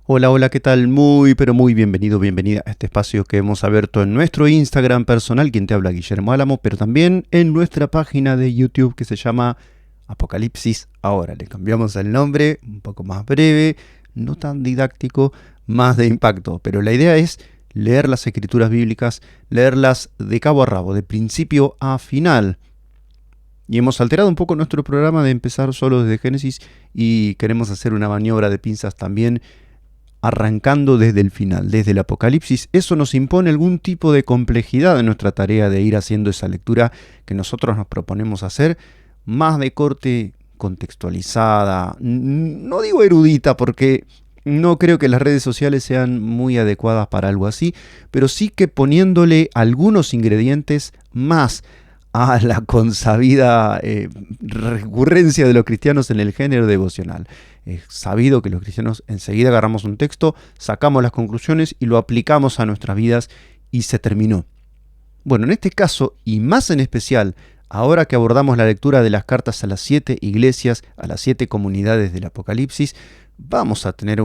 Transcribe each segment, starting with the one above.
Hola, hola, ¿qué tal? Muy, pero muy bienvenido, bienvenida a este espacio que hemos abierto en nuestro Instagram personal, quien te habla Guillermo Álamo, pero también en nuestra página de YouTube que se llama Apocalipsis Ahora. Le cambiamos el nombre, un poco más breve, no tan didáctico, más de impacto, pero la idea es leer las escrituras bíblicas, leerlas de cabo a rabo, de principio a final. Y hemos alterado un poco nuestro programa de empezar solo desde Génesis y queremos hacer una maniobra de pinzas también arrancando desde el final, desde el Apocalipsis. Eso nos impone algún tipo de complejidad en nuestra tarea de ir haciendo esa lectura que nosotros nos proponemos hacer, más de corte contextualizada, no digo erudita porque no creo que las redes sociales sean muy adecuadas para algo así, pero sí que poniéndole algunos ingredientes más a la consabida recurrencia de los cristianos en el género devocional. Es sabido que los cristianos enseguida agarramos un texto, sacamos las conclusiones y lo aplicamos a nuestras vidas y se terminó. Bueno, en este caso, y más en especial, ahora que abordamos la lectura de las cartas a las 7 iglesias, a las 7 comunidades del Apocalipsis, vamos a tener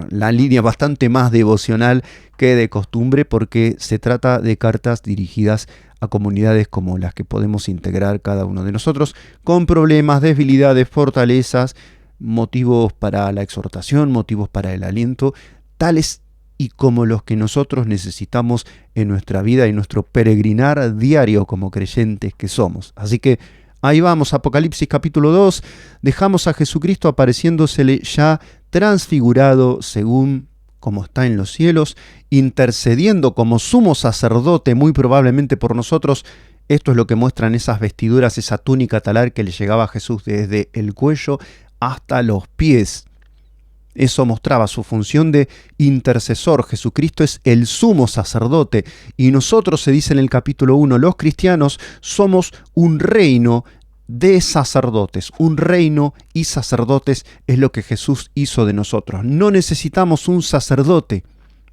la línea bastante más devocional que de costumbre porque se trata de cartas dirigidas a comunidades como las que podemos integrar cada uno de nosotros, con problemas, debilidades, fortalezas, motivos para la exhortación, motivos para el aliento, tales y como los que nosotros necesitamos en nuestra vida y nuestro peregrinar diario como creyentes que somos. Así que ahí vamos, Apocalipsis capítulo 2, dejamos a Jesucristo apareciéndosele ya transfigurado según como está en los cielos, intercediendo como sumo sacerdote muy probablemente por nosotros. Esto es lo que muestran esas vestiduras, esa túnica talar que le llegaba a Jesús desde el cuello hasta los pies. Eso mostraba su función de intercesor. Jesucristo es el sumo sacerdote y nosotros, se dice en el capítulo 1, los cristianos somos un reino de sacerdotes. Un reino y sacerdotes es lo que Jesús hizo de nosotros. No necesitamos un sacerdote,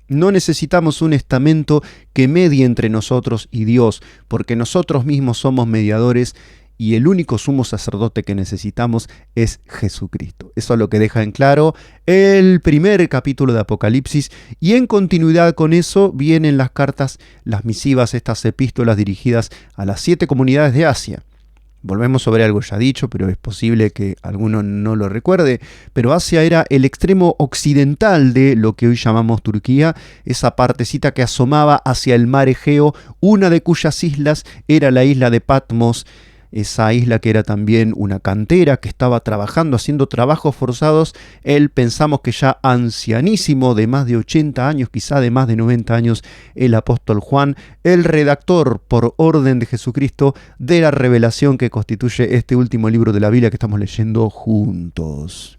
no necesitamos un estamento que medie entre nosotros y Dios, porque nosotros mismos somos mediadores y el único sumo sacerdote que necesitamos es Jesucristo. Eso es lo que deja en claro el primer capítulo de Apocalipsis, y en continuidad con eso vienen las cartas, las misivas, estas epístolas dirigidas a las 7 comunidades de Asia. Volvemos sobre algo ya dicho, pero es posible que alguno no lo recuerde, pero Asia era el extremo occidental de lo que hoy llamamos Turquía, esa partecita que asomaba hacia el mar Egeo, una de cuyas islas era la isla de Patmos, esa isla que era también una cantera, que estaba trabajando, haciendo trabajos forzados. Él, pensamos que ya ancianísimo, de más de 80 años, quizá de más de 90 años, el apóstol Juan, el redactor por orden de Jesucristo de la revelación que constituye este último libro de la Biblia que estamos leyendo juntos.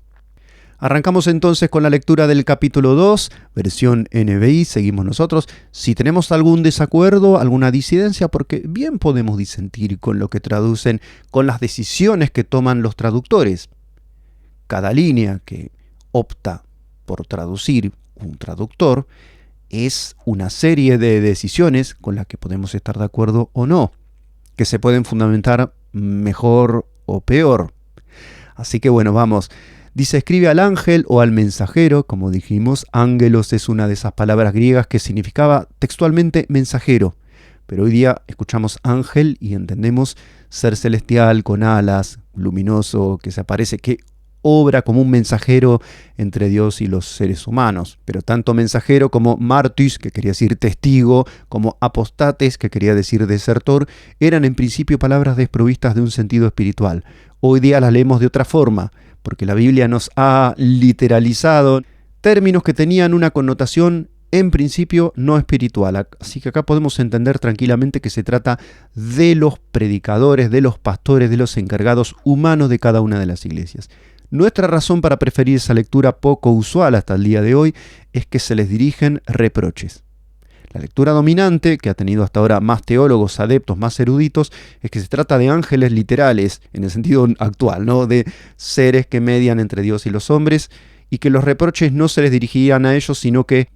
Arrancamos entonces con la lectura del capítulo 2, versión NBI, seguimos nosotros. Si tenemos algún desacuerdo, alguna disidencia, porque bien podemos disentir con lo que traducen, con las decisiones que toman los traductores. Cada línea que opta por traducir un traductor es una serie de decisiones con las que podemos estar de acuerdo o no, que se pueden fundamentar mejor o peor. Así que bueno, vamos. Dice, escribe al ángel o al mensajero, como dijimos. Ángelos es una de esas palabras griegas que significaba textualmente mensajero. Pero hoy día escuchamos ángel y entendemos ser celestial, con alas, luminoso, que se aparece, que obra como un mensajero entre Dios y los seres humanos. Pero tanto mensajero como martis, que quería decir testigo, como apostates, que quería decir desertor, eran en principio palabras desprovistas de un sentido espiritual. Hoy día las leemos de otra forma, porque la Biblia nos ha literalizado términos que tenían una connotación en principio no espiritual. Así que acá podemos entender tranquilamente que se trata de los predicadores, de los pastores, de los encargados humanos de cada una de las iglesias. Nuestra razón para preferir esa lectura poco usual hasta el día de hoy es que se les dirigen reproches. La lectura dominante, que ha tenido hasta ahora más teólogos, adeptos, más eruditos, es que se trata de ángeles literales, en el sentido actual, ¿no? De seres que median entre Dios y los hombres, y que los reproches no se les dirigían a ellos, sino que,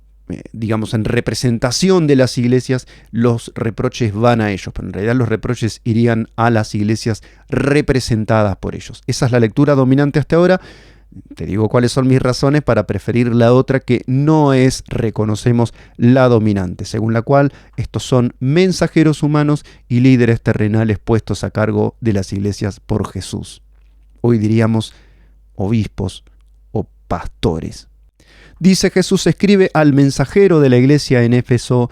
digamos, en representación de las iglesias, los reproches van a ellos, pero en realidad los reproches irían a las iglesias representadas por ellos. Esa es la lectura dominante hasta ahora. Te digo cuáles son mis razones para preferir la otra, que no es, reconocemos, la dominante, según la cual estos son mensajeros humanos y líderes terrenales puestos a cargo de las iglesias por Jesús. Hoy diríamos obispos o pastores. Dice Jesús, escribe al mensajero de la iglesia en Éfeso.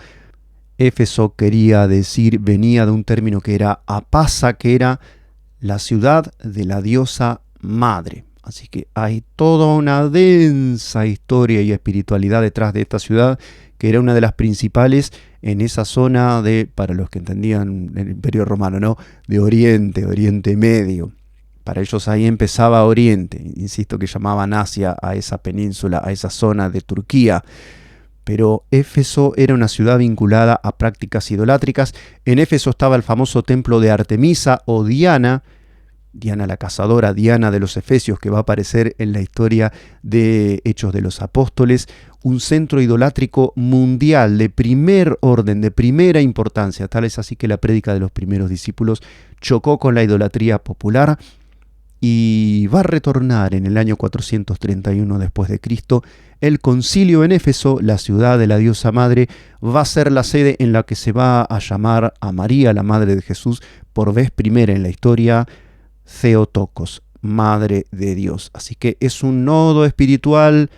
Éfeso quería decir, venía de un término que era apasa, que era la ciudad de la diosa madre. Así que hay toda una densa historia y espiritualidad detrás de esta ciudad, que era una de las principales en esa zona de, para los que entendían el Imperio Romano, ¿no?, de Oriente, Oriente Medio. Para ellos ahí empezaba Oriente. Insisto que llamaban Asia a esa península, a esa zona de Turquía. Pero Éfeso era una ciudad vinculada a prácticas idolátricas. En Éfeso estaba el famoso templo de Artemisa o Diana, Diana la cazadora, Diana de los Efesios, que va a aparecer en la historia de Hechos de los Apóstoles, un centro idolátrico mundial de primer orden, de primera importancia. Tal es así que la prédica de los primeros discípulos chocó con la idolatría popular y va a retornar en el año 431 después de Cristo. El concilio en Éfeso, la ciudad de la diosa madre, va a ser la sede en la que se va a llamar a María, la madre de Jesús, por vez primera en la historia, Theotokos, Madre de Dios. Así que es un nodo espiritual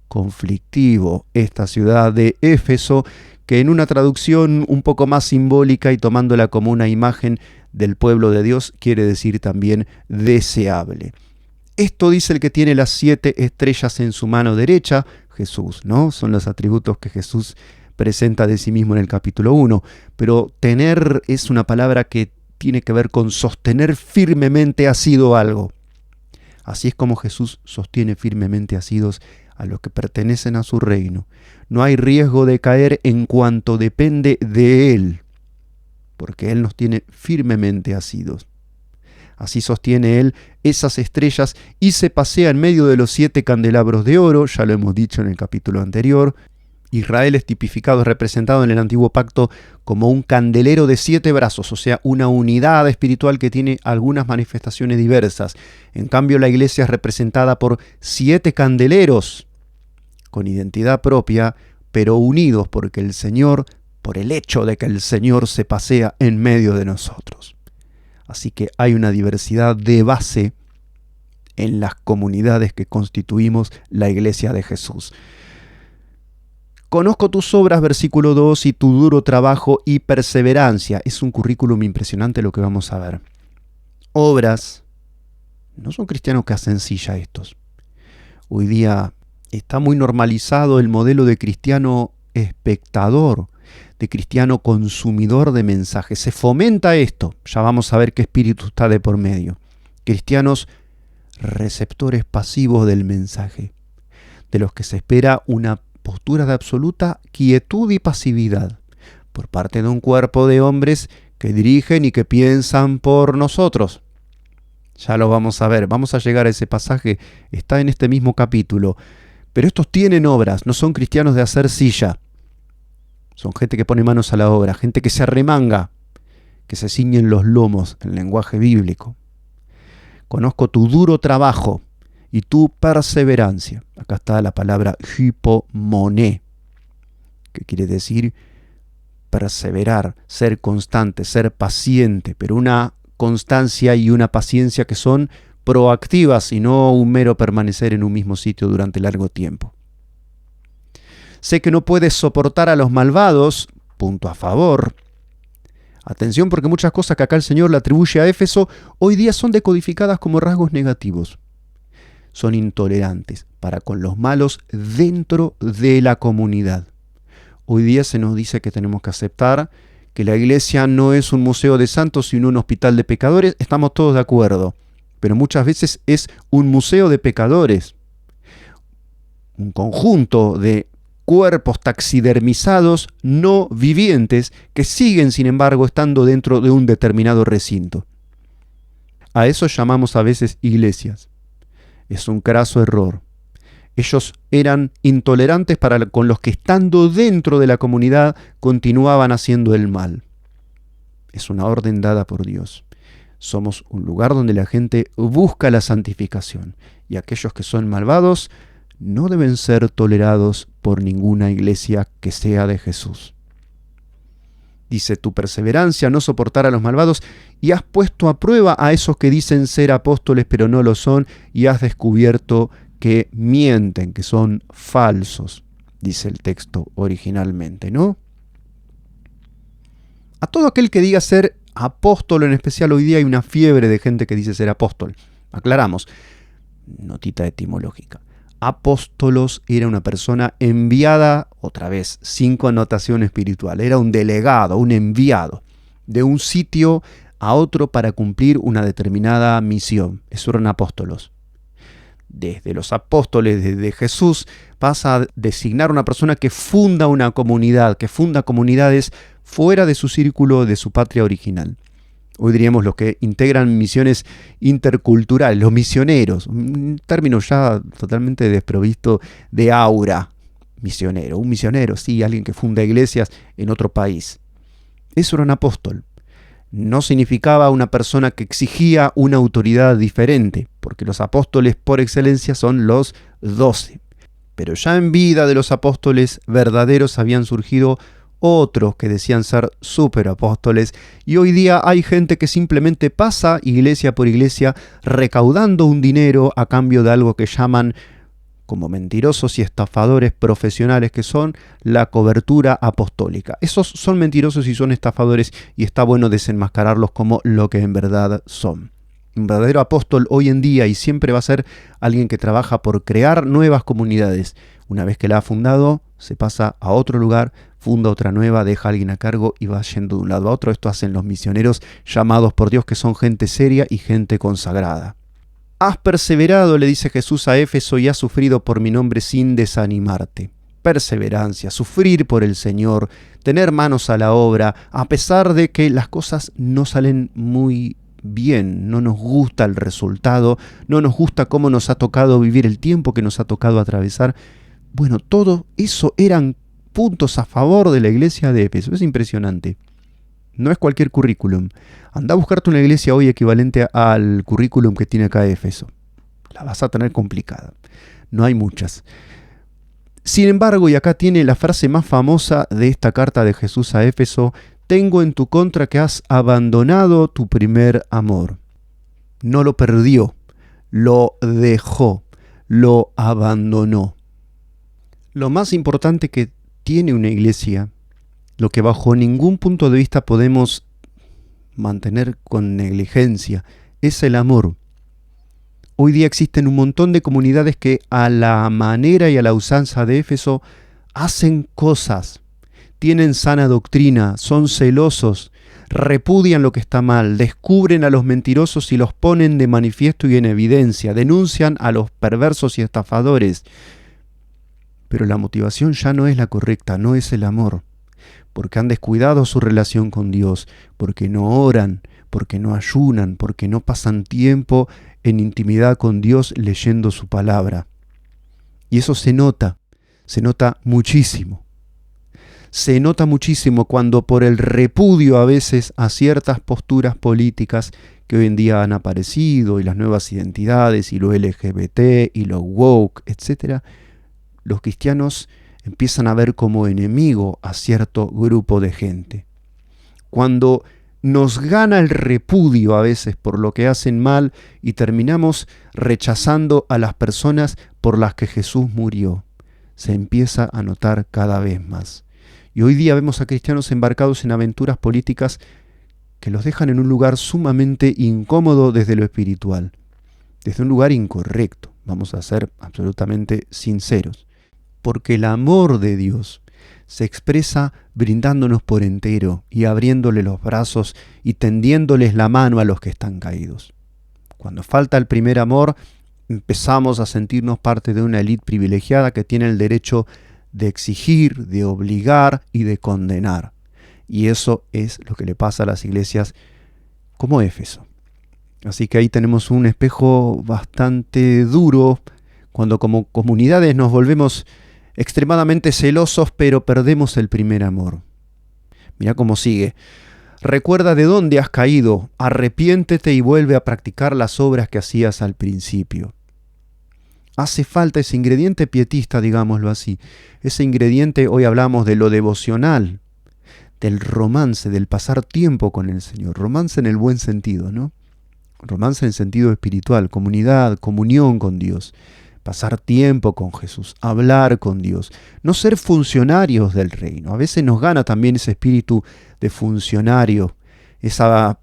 conflictivo esta ciudad de Éfeso, que en una traducción un poco más simbólica y tomándola como una imagen del pueblo de Dios, quiere decir también deseable. Esto dice el que tiene las 7 estrellas en su mano derecha, Jesús, ¿no? Son los atributos que Jesús presenta de sí mismo en el capítulo 1. Pero tener es una palabra que tiene que ver con sostener firmemente asido algo. Así es como Jesús sostiene firmemente asidos a los que pertenecen a su reino. No hay riesgo de caer en cuanto depende de Él, porque Él nos tiene firmemente asidos. Así sostiene Él esas estrellas y se pasea en medio de los 7 candelabros de oro, ya lo hemos dicho en el capítulo anterior. Israel es tipificado, es representado en el Antiguo Pacto como un candelero de 7 brazos, o sea, una unidad espiritual que tiene algunas manifestaciones diversas. En cambio, la iglesia es representada por 7 candeleros con identidad propia, pero unidos porque el Señor, por el hecho de que el Señor se pasea en medio de nosotros. Así que hay una diversidad de base en las comunidades que constituimos la iglesia de Jesús. Conozco tus obras, versículo 2, y tu duro trabajo y perseverancia. Es un currículum impresionante lo que vamos a ver. Obras. No son cristianos que hacen silla estos. Hoy día está muy normalizado el modelo de cristiano espectador, de cristiano consumidor de mensajes. Se fomenta esto. Ya vamos a ver qué espíritu está de por medio. Cristianos receptores pasivos del mensaje, de los que se espera una postura de absoluta quietud y pasividad por parte de un cuerpo de hombres que dirigen y que piensan por nosotros. Ya lo vamos a ver, vamos a llegar a ese pasaje, está en este mismo capítulo. Pero estos tienen obras, no son cristianos de hacer silla. Son gente que pone manos a la obra, gente que se arremanga, que se ciñen los lomos en lenguaje bíblico. Conozco tu duro trabajo y tu perseverancia. Acá está la palabra hypomoné, que quiere decir perseverar, ser constante, ser paciente, pero una constancia y una paciencia que son proactivas y no un mero permanecer en un mismo sitio durante largo tiempo. Sé que no puedes soportar a los malvados, punto a favor. Atención, porque muchas cosas que acá el Señor le atribuye a Éfeso hoy día son decodificadas como rasgos negativos. Son intolerantes para con los malos dentro de la comunidad. Hoy día se nos dice que tenemos que aceptar que la iglesia no es un museo de santos sino un hospital de pecadores. Estamos todos de acuerdo, pero muchas veces es un museo de pecadores, un conjunto de cuerpos taxidermizados no vivientes que siguen, sin embargo, estando dentro de un determinado recinto. A eso llamamos a veces iglesias. Es un craso error. Ellos eran intolerantes con los que, estando dentro de la comunidad, continuaban haciendo el mal. Es una orden dada por Dios. Somos un lugar donde la gente busca la santificación. y aquellos que son malvados no deben ser tolerados por ninguna iglesia que sea de Jesús. Dice, tu perseverancia no soportar a los malvados, y has puesto a prueba a esos que dicen ser apóstoles pero no lo son, y has descubierto que mienten, que son falsos, dice el texto originalmente, ¿no? A todo aquel que diga ser apóstol, en especial hoy día hay una fiebre de gente que dice ser apóstol. Aclaramos, notita etimológica. Apóstolos era una persona enviada, otra vez, sin connotación espiritual. Era un delegado, un enviado, de un sitio a otro para cumplir una determinada misión. Eso eran apóstolos. Desde los apóstoles, desde Jesús, pasa a designar una persona que funda una comunidad, que funda comunidades fuera de su círculo, de su patria original. Hoy diríamos los que integran misiones interculturales, los misioneros, un término ya totalmente desprovisto de aura. Misionero, un misionero, sí, alguien que funda iglesias en otro país. Eso era un apóstol. No significaba una persona que exigía una autoridad diferente, porque los apóstoles por excelencia son los 12. Pero ya en vida de los apóstoles verdaderos habían surgido otros que decían ser superapóstoles, y hoy día hay gente que simplemente pasa iglesia por iglesia recaudando un dinero a cambio de algo que llaman, como mentirosos y estafadores profesionales que son, la cobertura apostólica. Esos son mentirosos y son estafadores, y está bueno desenmascararlos como lo que en verdad son. Un verdadero apóstol hoy en día y siempre va a ser alguien que trabaja por crear nuevas comunidades. Una vez que la ha fundado, se pasa a otro lugar, funda otra nueva, deja a alguien a cargo y va yendo de un lado a otro. Esto hacen los misioneros llamados por Dios, que son gente seria y gente consagrada. Has perseverado, le dice Jesús a Éfeso, y has sufrido por mi nombre sin desanimarte. Perseverancia, sufrir por el Señor, tener manos a la obra, a pesar de que las cosas no salen muy bien, no nos gusta el resultado, no nos gusta cómo nos ha tocado vivir el tiempo que nos ha tocado atravesar. Bueno, todo eso eran puntos a favor de la iglesia de Éfeso. Es impresionante. No es cualquier currículum. Anda a buscarte una iglesia hoy equivalente al currículum que tiene acá Éfeso. La vas a tener complicada. No hay muchas. Sin embargo, y acá tiene la frase más famosa de esta carta de Jesús a Éfeso: tengo en tu contra que has abandonado tu primer amor. No lo perdió, lo dejó, lo abandonó. Lo más importante que tiene una iglesia, lo que bajo ningún punto de vista podemos mantener con negligencia, es el amor. Hoy día existen un montón de comunidades que a la manera y a la usanza de Éfeso hacen cosas, tienen sana doctrina, son celosos, repudian lo que está mal, descubren a los mentirosos y los ponen de manifiesto y en evidencia, denuncian a los perversos y estafadores. Pero la motivación ya no es la correcta, no es el amor, porque han descuidado su relación con Dios, porque no oran, porque no ayunan, porque no pasan tiempo en intimidad con Dios leyendo su palabra. Y eso se nota muchísimo. Se nota muchísimo cuando por el repudio a veces a ciertas posturas políticas que hoy en día han aparecido, y las nuevas identidades, y lo LGBT, y lo woke, etc., los cristianos empiezan a ver como enemigo a cierto grupo de gente. Cuando nos gana el repudio a veces por lo que hacen mal y terminamos rechazando a las personas por las que Jesús murió, se empieza a notar cada vez más. Y hoy día vemos a cristianos embarcados en aventuras políticas que los dejan en un lugar sumamente incómodo desde lo espiritual, desde un lugar incorrecto, vamos a ser absolutamente sinceros. Porque el amor de Dios se expresa brindándonos por entero y abriéndole los brazos y tendiéndoles la mano a los que están caídos. Cuando falta el primer amor, empezamos a sentirnos parte de una élite privilegiada que tiene el derecho de exigir, de obligar y de condenar. Y eso es lo que le pasa a las iglesias como Éfeso. Así que ahí tenemos un espejo bastante duro cuando como comunidades nos volvemos extremadamente celosos, pero perdemos el primer amor. Mira cómo sigue. Recuerda de dónde has caído, arrepiéntete y vuelve a practicar las obras que hacías al principio. Hace falta ese ingrediente pietista, digámoslo así. Ese ingrediente, hoy hablamos de lo devocional, del romance, del pasar tiempo con el Señor. Romance en el buen sentido, ¿no? Romance en el sentido espiritual, comunidad, comunión con Dios. Pasar tiempo con Jesús, hablar con Dios. No ser funcionarios del reino. A veces nos gana también ese espíritu de funcionario, esa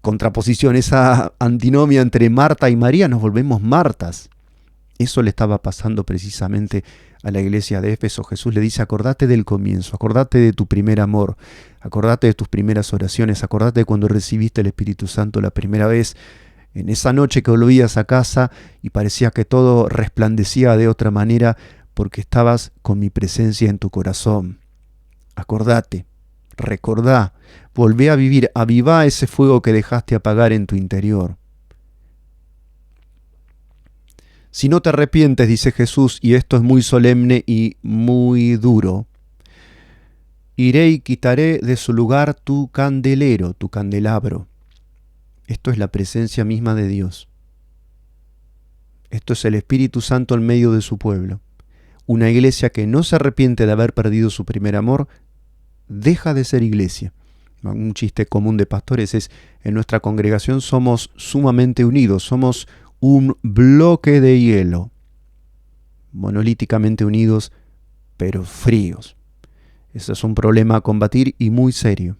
contraposición, esa antinomia entre Marta y María. Nos volvemos Martas. Eso le estaba pasando precisamente a la iglesia de Éfeso. Jesús le dice, acordate del comienzo, acordate de tu primer amor, acordate de tus primeras oraciones, acordate de cuando recibiste el Espíritu Santo la primera vez, en esa noche que volvías a casa y parecía que todo resplandecía de otra manera porque estabas con mi presencia en tu corazón. Acordate, recordá, volvé a vivir, avivá ese fuego que dejaste apagar en tu interior. Si no te arrepientes, dice Jesús, y esto es muy solemne y muy duro, iré y quitaré de su lugar tu candelero, tu candelabro. Esto es la presencia misma de Dios. Esto es el Espíritu Santo en medio de su pueblo. Una iglesia que no se arrepiente de haber perdido su primer amor, deja de ser iglesia. Un chiste común de pastores es, en nuestra congregación somos sumamente unidos, somos un bloque de hielo, monolíticamente unidos, pero fríos. Ese es un problema a combatir y muy serio.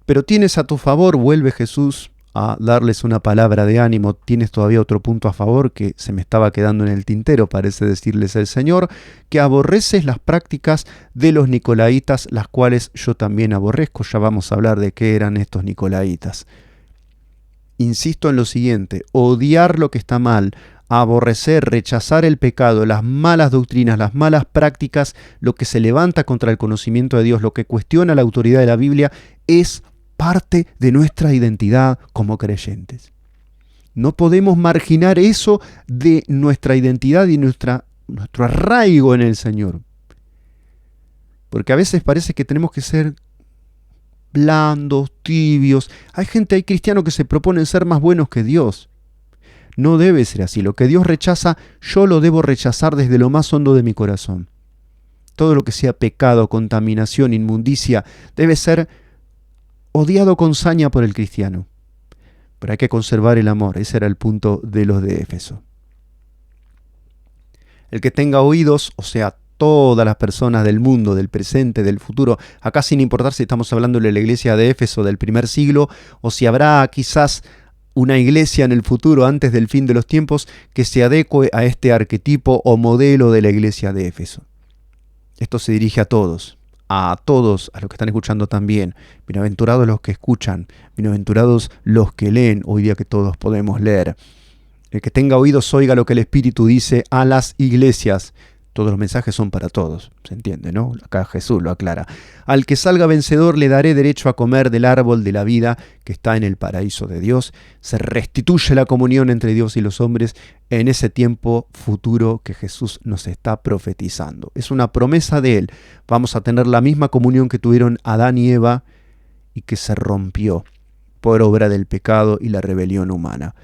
Pero tienes a tu favor, vuelve Jesús a darles una palabra de ánimo. Tienes todavía otro punto a favor que se me estaba quedando en el tintero, parece decirles el Señor, que aborreces las prácticas de los nicolaítas, las cuales yo también aborrezco. Ya vamos a hablar de qué eran estos nicolaítas. Insisto en lo siguiente, odiar lo que está mal, aborrecer, rechazar el pecado, las malas doctrinas, las malas prácticas, lo que se levanta contra el conocimiento de Dios, lo que cuestiona la autoridad de la Biblia, es parte de nuestra identidad como creyentes. No podemos marginar eso de nuestra identidad y nuestro arraigo en el Señor. Porque a veces parece que tenemos que ser blandos, tibios. Hay cristianos que se proponen ser más buenos que Dios. No debe ser así. Lo que Dios rechaza, yo lo debo rechazar desde lo más hondo de mi corazón. Todo lo que sea pecado, contaminación, inmundicia, debe ser odiado con saña por el cristiano. Pero hay que conservar el amor. Ese era el punto de los de Éfeso. El que tenga oídos, o sea, todas las personas del mundo, del presente, del futuro, acá sin importar si estamos hablando de la iglesia de Éfeso del primer siglo, o si habrá quizás una iglesia en el futuro antes del fin de los tiempos que se adecue a este arquetipo o modelo de la iglesia de Éfeso. Esto se dirige a todos, a los que están escuchando también. Bienaventurados los que escuchan, bienaventurados los que leen, hoy día que todos podemos leer. El que tenga oídos oiga lo que el Espíritu dice a las iglesias. Todos los mensajes son para todos, se entiende, ¿no? Acá Jesús lo aclara. Al que salga vencedor le daré derecho a comer del árbol de la vida que está en el paraíso de Dios. Se restituye la comunión entre Dios y los hombres en ese tiempo futuro que Jesús nos está profetizando. Es una promesa de Él. Vamos a tener la misma comunión que tuvieron Adán y Eva y que se rompió por obra del pecado y la rebelión humana.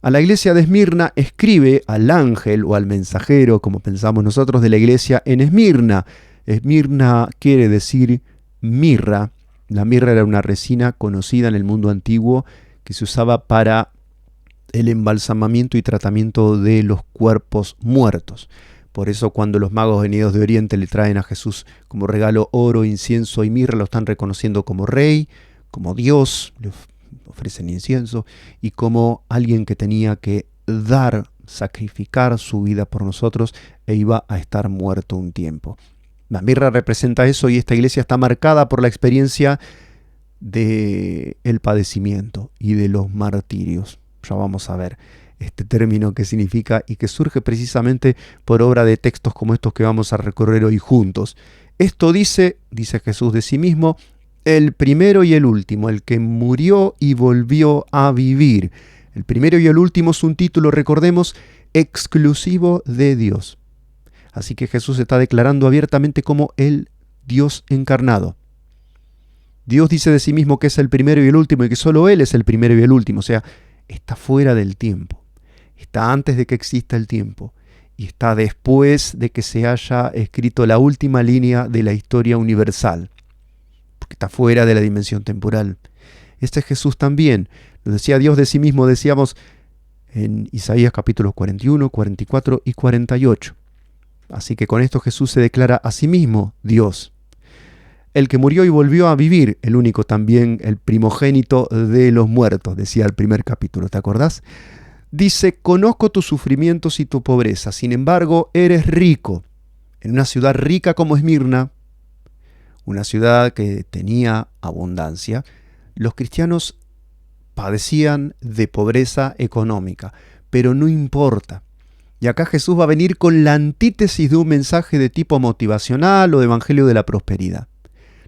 A la iglesia de Esmirna escribe al ángel o al mensajero, como pensamos nosotros, de la iglesia en Esmirna. Esmirna quiere decir mirra. La mirra era una resina conocida en el mundo antiguo que se usaba para el embalsamamiento y tratamiento de los cuerpos muertos. Por eso cuando los magos venidos de Oriente le traen a Jesús como regalo oro, incienso y mirra, lo están reconociendo como rey, como Dios, le ofrecen incienso, y como alguien que tenía que dar, sacrificar su vida por nosotros e iba a estar muerto un tiempo. La mirra representa eso y esta iglesia está marcada por la experiencia del padecimiento y de los martirios. Ya vamos a ver este término que significa y que surge precisamente por obra de textos como estos que vamos a recorrer hoy juntos. Esto dice Jesús de sí mismo, el primero y el último, el que murió y volvió a vivir. El primero y el último es un título, recordemos, exclusivo de Dios. Así que Jesús está declarando abiertamente como el Dios encarnado. Dios dice de sí mismo que es el primero y el último y que solo Él es el primero y el último. O sea, está fuera del tiempo. está antes de que exista el tiempo y está después de que se haya escrito la última línea de la historia universal, porque está fuera de la dimensión temporal. Este es Jesús también. Lo decía Dios de sí mismo, decíamos en Isaías capítulos 41, 44 y 48. Así que con esto Jesús se declara a sí mismo Dios. El que murió y volvió a vivir, el único también, el primogénito de los muertos, decía el primer capítulo, ¿te acordás? Dice, conozco tus sufrimientos y tu pobreza, sin embargo, eres rico. En una ciudad rica como Esmirna, una ciudad que tenía abundancia, los cristianos padecían de pobreza económica, pero no importa. Y acá Jesús va a venir con la antítesis de un mensaje de tipo motivacional o de evangelio de la prosperidad.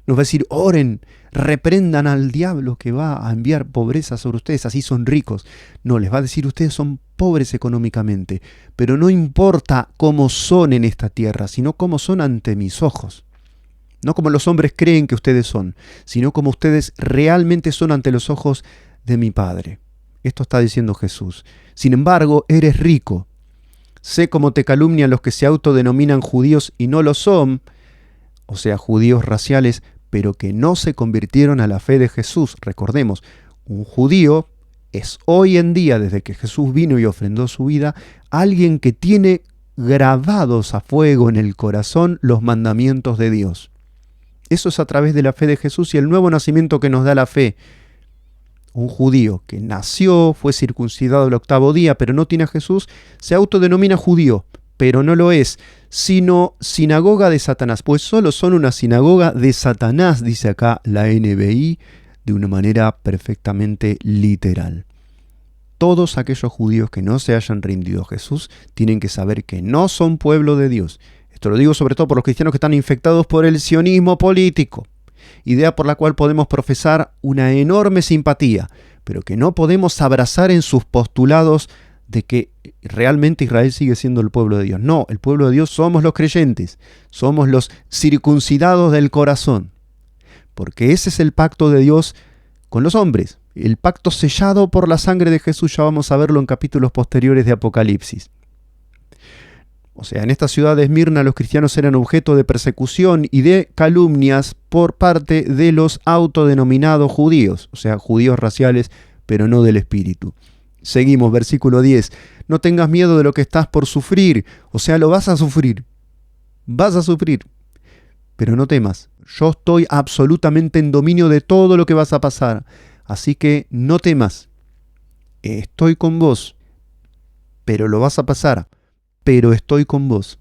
Nos va a decir, oren, reprendan al diablo que va a enviar pobreza sobre ustedes, así son ricos. No, les va a decir, ustedes son pobres económicamente, pero no importa cómo son en esta tierra, sino cómo son ante mis ojos. No como los hombres creen que ustedes son, sino como ustedes realmente son ante los ojos de mi Padre. Esto está diciendo Jesús. Sin embargo, eres rico. Sé cómo te calumnian los que se autodenominan judíos y no lo son, o sea, judíos raciales, pero que no se convirtieron a la fe de Jesús. Recordemos, un judío es hoy en día, desde que Jesús vino y ofrendó su vida, alguien que tiene grabados a fuego en el corazón los mandamientos de Dios. Eso es a través de la fe de Jesús y el nuevo nacimiento que nos da la fe. Un judío que nació, fue circuncidado el 8º día, pero no tiene a Jesús, se autodenomina judío, pero no lo es, sino sinagoga de Satanás, pues solo son una sinagoga de Satanás, dice acá la NBI, de una manera perfectamente literal. Todos aquellos judíos que no se hayan rendido a Jesús tienen que saber que no son pueblo de Dios. Esto lo digo sobre todo por los cristianos que están infectados por el sionismo político, idea por la cual podemos profesar una enorme simpatía, pero que no podemos abrazar en sus postulados de que realmente Israel sigue siendo el pueblo de Dios. No, el pueblo de Dios somos los creyentes, somos los circuncidados del corazón, porque ese es el pacto de Dios con los hombres, el pacto sellado por la sangre de Jesús. Ya vamos a verlo en capítulos posteriores de Apocalipsis. O sea, en esta ciudad de Esmirna los cristianos eran objeto de persecución y de calumnias por parte de los autodenominados judíos, o sea, judíos raciales, pero no del espíritu. Seguimos, versículo 10. No tengas miedo de lo que estás por sufrir, o sea, lo vas a sufrir. Vas a sufrir, pero no temas. Yo estoy absolutamente en dominio de todo lo que vas a pasar, así que no temas. Estoy con vos, pero lo vas a pasar. Pero estoy con vos.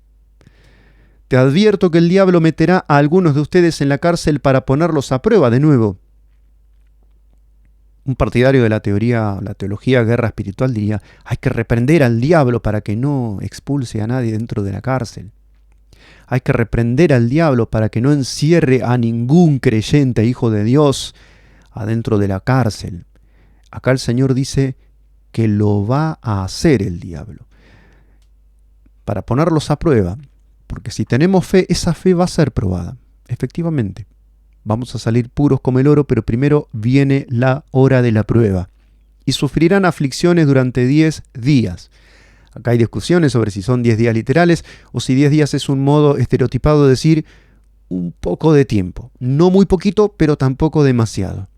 Te advierto que el diablo meterá a algunos de ustedes en la cárcel para ponerlos a prueba de nuevo. Un partidario de la teología guerra espiritual diría, hay que reprender al diablo para que no expulse a nadie dentro de la cárcel. Hay que reprender al diablo para que no encierre a ningún creyente, hijo de Dios, adentro de la cárcel. Acá el Señor dice que lo va a hacer el diablo, para ponerlos a prueba, porque si tenemos fe, esa fe va a ser probada, efectivamente. Vamos a salir puros como el oro, pero primero viene la hora de la prueba. Y sufrirán aflicciones durante 10 días. Acá hay discusiones sobre si son 10 días literales o si 10 días es un modo estereotipado de decir un poco de tiempo. No muy poquito, pero tampoco demasiado.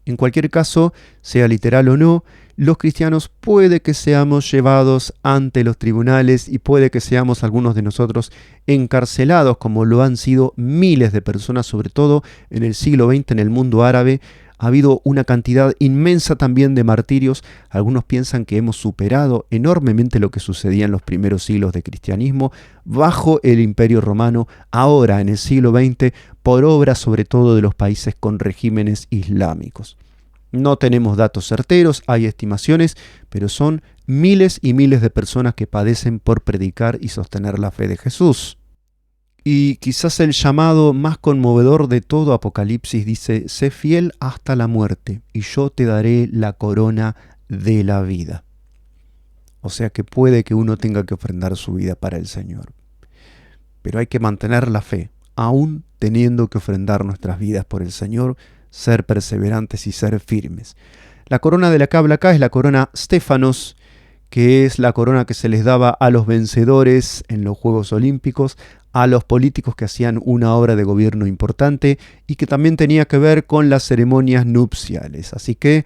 En cualquier caso, sea literal o no, los cristianos puede que seamos llevados ante los tribunales y puede que seamos algunos de nosotros encarcelados, como lo han sido miles de personas, sobre todo en el siglo XX en el mundo árabe. Ha habido una cantidad inmensa también de martirios. Algunos piensan que hemos superado enormemente lo que sucedía en los primeros siglos de cristianismo bajo el Imperio Romano, ahora en el siglo XX, por obra sobre todo de los países con regímenes islámicos. No tenemos datos certeros, hay estimaciones, pero son miles y miles de personas que padecen por predicar y sostener la fe de Jesús. Y quizás el llamado más conmovedor de todo Apocalipsis dice, sé fiel hasta la muerte y yo te daré la corona de la vida. O sea que puede que uno tenga que ofrendar su vida para el Señor. Pero hay que mantener la fe, aún teniendo que ofrendar nuestras vidas por el Señor, ser perseverantes y ser firmes. La corona de la que habla acá es la corona Stéphanos, que es la corona que se les daba a los vencedores en los Juegos Olímpicos, a los políticos que hacían una obra de gobierno importante y que también tenía que ver con las ceremonias nupciales. Así que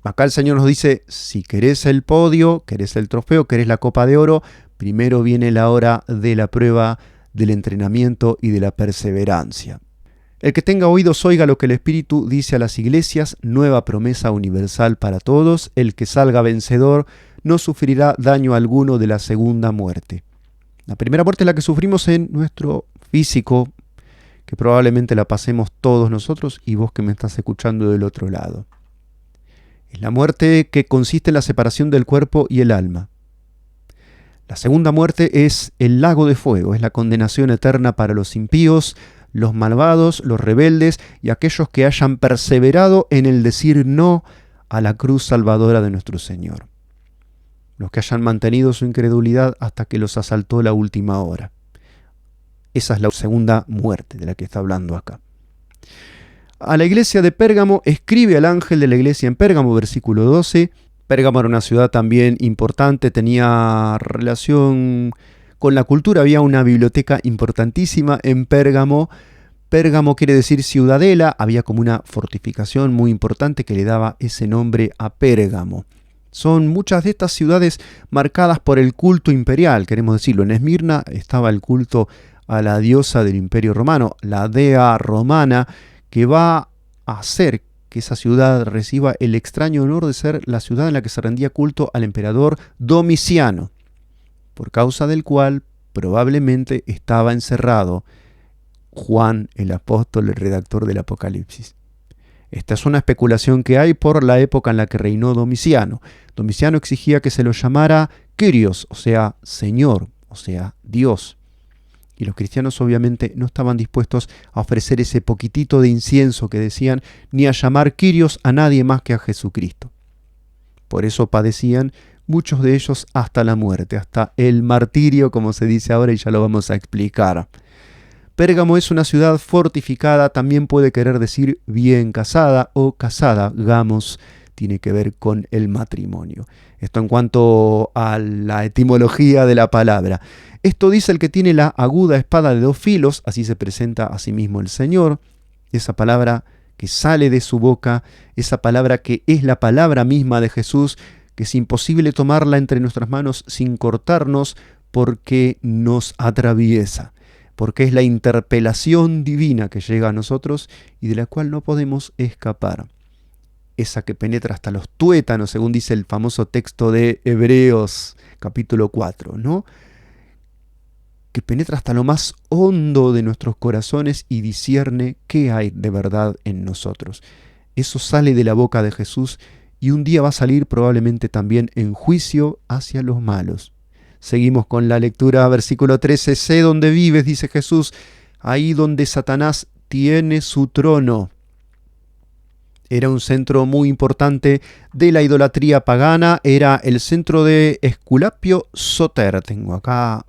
acá el Señor nos dice, si querés el podio, querés el trofeo, querés la copa de oro, primero viene la hora de la prueba, del entrenamiento y de la perseverancia. El que tenga oídos oiga lo que el Espíritu dice a las iglesias, nueva promesa universal para todos, el que salga vencedor no sufrirá daño alguno de la segunda muerte. La primera muerte es la que sufrimos en nuestro físico, que probablemente la pasemos todos nosotros y vos que me estás escuchando del otro lado. Es la muerte que consiste en la separación del cuerpo y el alma. La segunda muerte es el lago de fuego, es la condenación eterna para los impíos, los malvados, los rebeldes y aquellos que hayan perseverado en el decir no a la cruz salvadora de nuestro Señor. Los que hayan mantenido su incredulidad hasta que los asaltó la última hora. Esa es la segunda muerte de la que está hablando acá. A la iglesia de Pérgamo escribe al ángel de la iglesia en Pérgamo, versículo 12. Pérgamo era una ciudad también importante, tenía relación con la cultura, había una biblioteca importantísima en Pérgamo. Pérgamo quiere decir ciudadela, había como una fortificación muy importante que le daba ese nombre a Pérgamo. Son muchas de estas ciudades marcadas por el culto imperial, queremos decirlo. En Esmirna estaba el culto a la diosa del Imperio Romano, la dea romana, que va a hacer que esa ciudad reciba el extraño honor de ser la ciudad en la que se rendía culto al emperador Domiciano, por causa del cual probablemente estaba encerrado Juan el apóstol, el redactor del Apocalipsis. Esta es una especulación que hay por la época en la que reinó Domiciano. Domiciano exigía que se lo llamara Kyrios, o sea, Señor, o sea, Dios. Y los cristianos obviamente no estaban dispuestos a ofrecer ese poquitito de incienso que decían, ni a llamar Kyrios a nadie más que a Jesucristo. Por eso padecían muchos de ellos hasta la muerte, hasta el martirio, como se dice ahora, y ya lo vamos a explicar. Pérgamo es una ciudad fortificada, también puede querer decir bien casada o casada. Gamos tiene que ver con el matrimonio. Esto en cuanto a la etimología de la palabra. Esto dice el que tiene la aguda espada de dos filos, así se presenta a sí mismo el Señor. Esa palabra que sale de su boca, esa palabra que es la palabra misma de Jesús, que es imposible tomarla entre nuestras manos sin cortarnos porque nos atraviesa. Porque es la interpelación divina que llega a nosotros y de la cual no podemos escapar. Esa que penetra hasta los tuétanos, según dice el famoso texto de Hebreos, capítulo 4, ¿no? Que penetra hasta lo más hondo de nuestros corazones y discierne qué hay de verdad en nosotros. Eso sale de la boca de Jesús y un día va a salir probablemente también en juicio hacia los malos. Seguimos con la lectura, versículo 13. Sé dónde vives, dice Jesús, ahí donde Satanás tiene su trono. Era un centro muy importante de la idolatría pagana, era el centro de Esculapio Soter. Tengo acá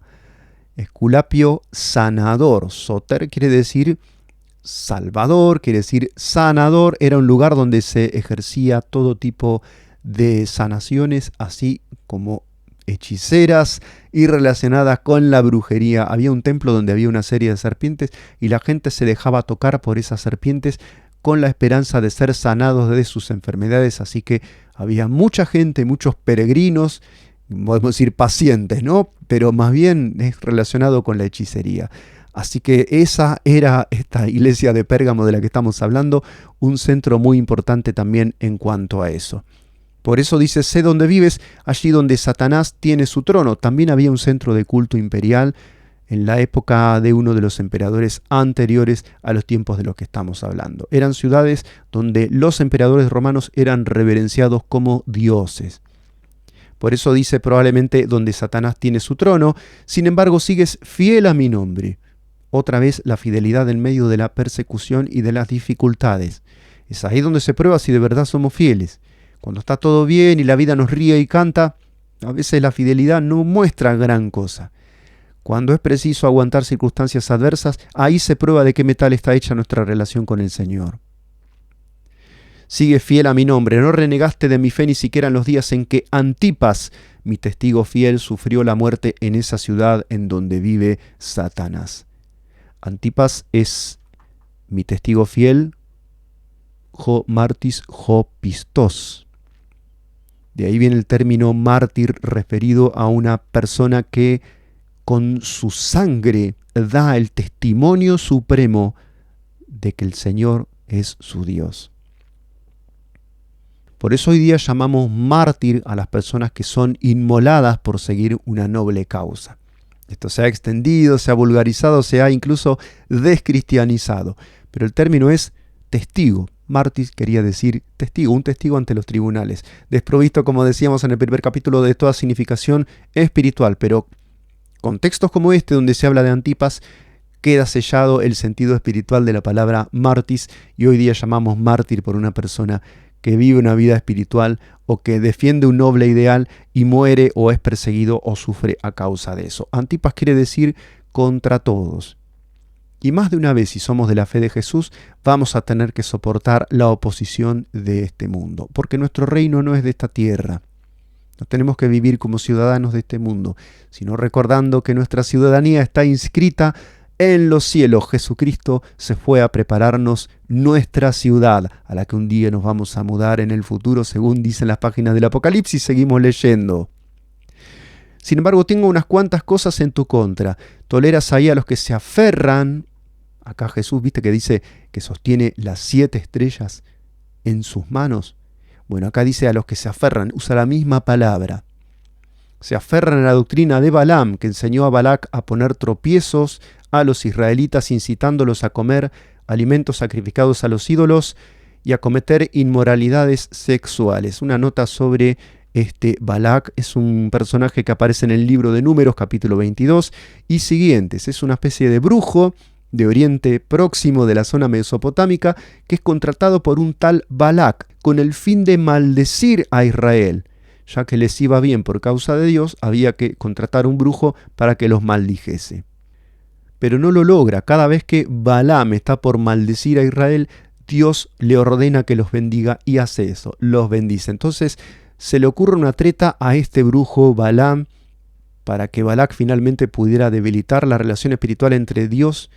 Esculapio sanador. Soter quiere decir salvador, quiere decir sanador. Era un lugar donde se ejercía todo tipo de sanaciones, así como hechiceras y relacionadas con la brujería. Había un templo donde había una serie de serpientes y la gente se dejaba tocar por esas serpientes con la esperanza de ser sanados de sus enfermedades. Así que había mucha gente, muchos peregrinos, podemos decir pacientes, ¿no? Pero más bien es relacionado con la hechicería. Así que esa era esta iglesia de Pérgamo de la que estamos hablando, un centro muy importante también en cuanto a eso. Por eso dice, sé dónde vives, allí donde Satanás tiene su trono. También había un centro de culto imperial en la época de uno de los emperadores anteriores a los tiempos de los que estamos hablando. Eran ciudades donde los emperadores romanos eran reverenciados como dioses. Por eso dice probablemente donde Satanás tiene su trono. Sin embargo, sigues fiel a mi nombre. Otra vez la fidelidad en medio de la persecución y de las dificultades. Es ahí donde se prueba si de verdad somos fieles. Cuando está todo bien y la vida nos ríe y canta, a veces la fidelidad no muestra gran cosa. Cuando es preciso aguantar circunstancias adversas, ahí se prueba de qué metal está hecha nuestra relación con el Señor. Sigue fiel a mi nombre, no renegaste de mi fe ni siquiera en los días en que Antipas mi testigo fiel, sufrió la muerte en esa ciudad en donde vive Satanás. Antipas es mi testigo fiel, ho martis ho pistos. De ahí viene el término mártir referido a una persona que con su sangre da el testimonio supremo de que el Señor es su Dios. Por eso hoy día llamamos mártir a las personas que son inmoladas por seguir una noble causa. Esto se ha extendido, se ha vulgarizado, se ha incluso descristianizado. Pero el término es testigo. Mártir quería decir testigo, un testigo ante los tribunales. Desprovisto, como decíamos en el primer capítulo, de toda significación espiritual. Pero con textos como este, donde se habla de Antipas, queda sellado el sentido espiritual de la palabra mártis. Y hoy día llamamos mártir por una persona que vive una vida espiritual o que defiende un noble ideal y muere o es perseguido o sufre a causa de eso. Antipas quiere decir contra todos. Y más de una vez, si somos de la fe de Jesús, vamos a tener que soportar la oposición de este mundo, porque nuestro reino no es de esta tierra. No tenemos que vivir como ciudadanos de este mundo, sino recordando que nuestra ciudadanía está inscrita en los cielos. Jesucristo se fue a prepararnos nuestra ciudad, a la que un día nos vamos a mudar en el futuro, según dicen las páginas del Apocalipsis. Seguimos leyendo. Sin embargo, tengo unas cuantas cosas en tu contra. Toleras ahí a los que se aferran. Acá Jesús, viste que dice que sostiene las 7 estrellas en sus manos. Bueno, acá dice a los que se aferran, usa la misma palabra. Se aferran a la doctrina de Balaam, que enseñó a Balac a poner tropiezos a los israelitas, incitándolos a comer alimentos sacrificados a los ídolos y a cometer inmoralidades sexuales. Una nota sobre Balac: es un personaje que aparece en el libro de Números, capítulo 22 y siguientes. Es una especie de brujo de Oriente Próximo, de la zona mesopotámica, que es contratado por un tal Balac con el fin de maldecir a Israel. Ya que les iba bien por causa de Dios, había que contratar un brujo para que los maldijese. Pero no lo logra. Cada vez que Balaam está por maldecir a Israel, Dios le ordena que los bendiga y hace eso, los bendice. Entonces se le ocurre una treta a este brujo Balaam para que Balac finalmente pudiera debilitar la relación espiritual entre Dios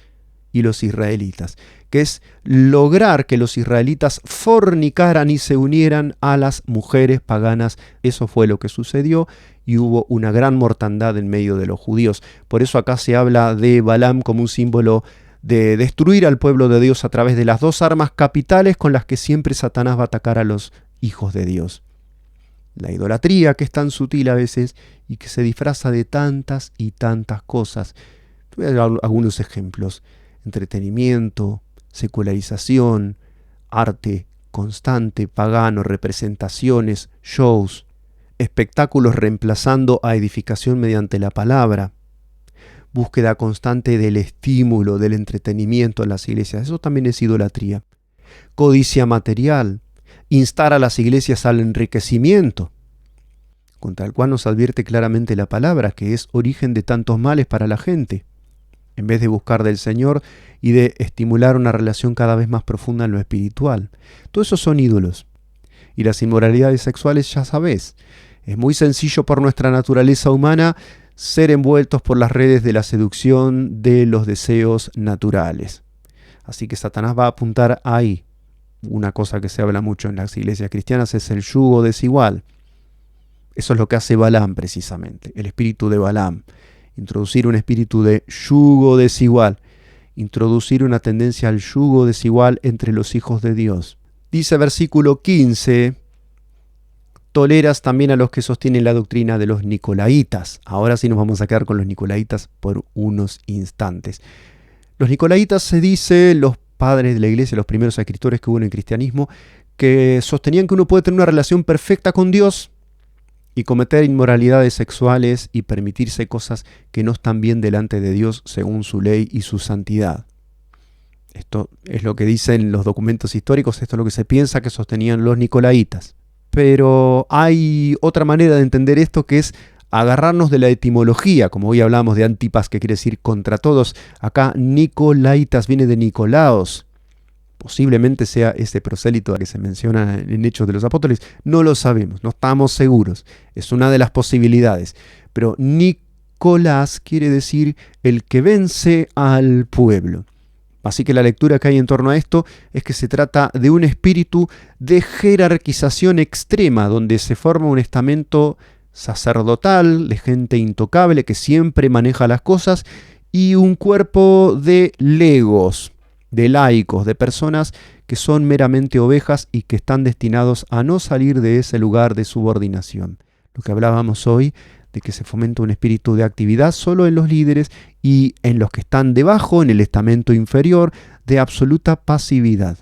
y los israelitas, que es lograr que los israelitas fornicaran y se unieran a las mujeres paganas. Eso fue lo que sucedió y hubo una gran mortandad en medio de los judíos. Por eso acá se habla de Balaam como un símbolo de destruir al pueblo de Dios a través de las 2 armas capitales con las que siempre Satanás va a atacar a los hijos de Dios. La idolatría, que es tan sutil a veces y que se disfraza de tantas y tantas cosas. Te voy a dar algunos ejemplos: entretenimiento, secularización, arte constante, pagano, representaciones, shows, espectáculos reemplazando a edificación mediante la palabra, búsqueda constante del estímulo, del entretenimiento en las iglesias. Eso también es idolatría. Codicia material, instar a las iglesias al enriquecimiento, contra el cual nos advierte claramente la palabra, que es origen de tantos males para la gente. En vez de buscar del Señor y de estimular una relación cada vez más profunda en lo espiritual. Todo eso son ídolos. Y las inmoralidades sexuales, ya sabés, es muy sencillo por nuestra naturaleza humana ser envueltos por las redes de la seducción de los deseos naturales. Así que Satanás va a apuntar ahí. Una cosa que se habla mucho en las iglesias cristianas es el yugo desigual. Eso es lo que hace Balaam precisamente, el espíritu de Balaam. Introducir un espíritu de yugo desigual, introducir una tendencia al yugo desigual entre los hijos de Dios. Dice versículo 15, toleras también a los que sostienen la doctrina de los nicolaitas. Ahora sí nos vamos a quedar con los nicolaitas por unos instantes. Los nicolaitas, se dice, los padres de la iglesia, los primeros escritores que hubo en el cristianismo, que sostenían que uno puede tener una relación perfecta con Dios y cometer inmoralidades sexuales y permitirse cosas que no están bien delante de Dios según su ley y su santidad. Esto es lo que dicen los documentos históricos, esto es lo que se piensa que sostenían los nicolaitas. Pero hay otra manera de entender esto, que es agarrarnos de la etimología, como hoy hablamos de Antipas, que quiere decir contra todos. Acá nicolaitas viene de Nicolaos, Posiblemente sea ese prosélito que se menciona en Hechos de los Apóstoles. No lo sabemos, no estamos seguros. Es una de las posibilidades. Pero Nicolás quiere decir el que vence al pueblo. Así que la lectura que hay en torno a esto es que se trata de un espíritu de jerarquización extrema, donde se forma un estamento sacerdotal, de gente intocable que siempre maneja las cosas, y un cuerpo de legos, de laicos, de personas que son meramente ovejas y que están destinados a no salir de ese lugar de subordinación. Lo que hablábamos hoy, de que se fomenta un espíritu de actividad solo en los líderes y en los que están debajo, en el estamento inferior, de absoluta pasividad.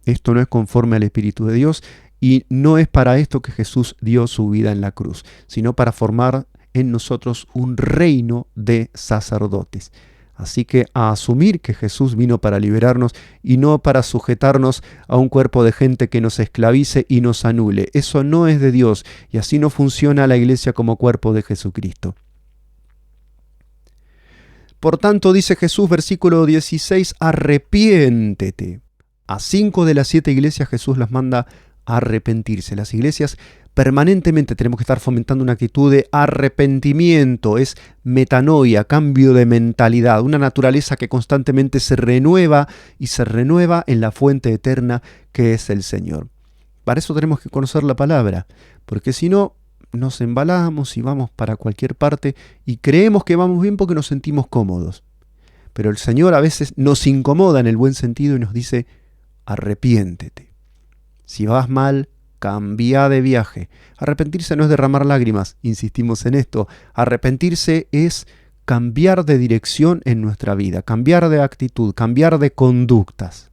Esto no es conforme al Espíritu de Dios y no es para esto que Jesús dio su vida en la cruz, sino para formar en nosotros un reino de sacerdotes. Así que a asumir que Jesús vino para liberarnos y no para sujetarnos a un cuerpo de gente que nos esclavice y nos anule. Eso no es de Dios y así no funciona la iglesia como cuerpo de Jesucristo. Por tanto, dice Jesús, versículo 16, arrepiéntete. A 5 de las 7 iglesias Jesús las manda a arrepentirse. Las iglesias permanentemente tenemos que estar fomentando una actitud de arrepentimiento, es metanoia, cambio de mentalidad, una naturaleza que constantemente se renueva y se renueva en la fuente eterna que es el Señor. Para eso tenemos que conocer la palabra, porque si no, nos embalamos y vamos para cualquier parte y creemos que vamos bien porque nos sentimos cómodos. Pero el Señor a veces nos incomoda en el buen sentido y nos dice, arrepiéntete. Si vas mal, cambia de viaje. Arrepentirse no es derramar lágrimas, insistimos en esto. Arrepentirse es cambiar de dirección en nuestra vida, cambiar de actitud, cambiar de conductas.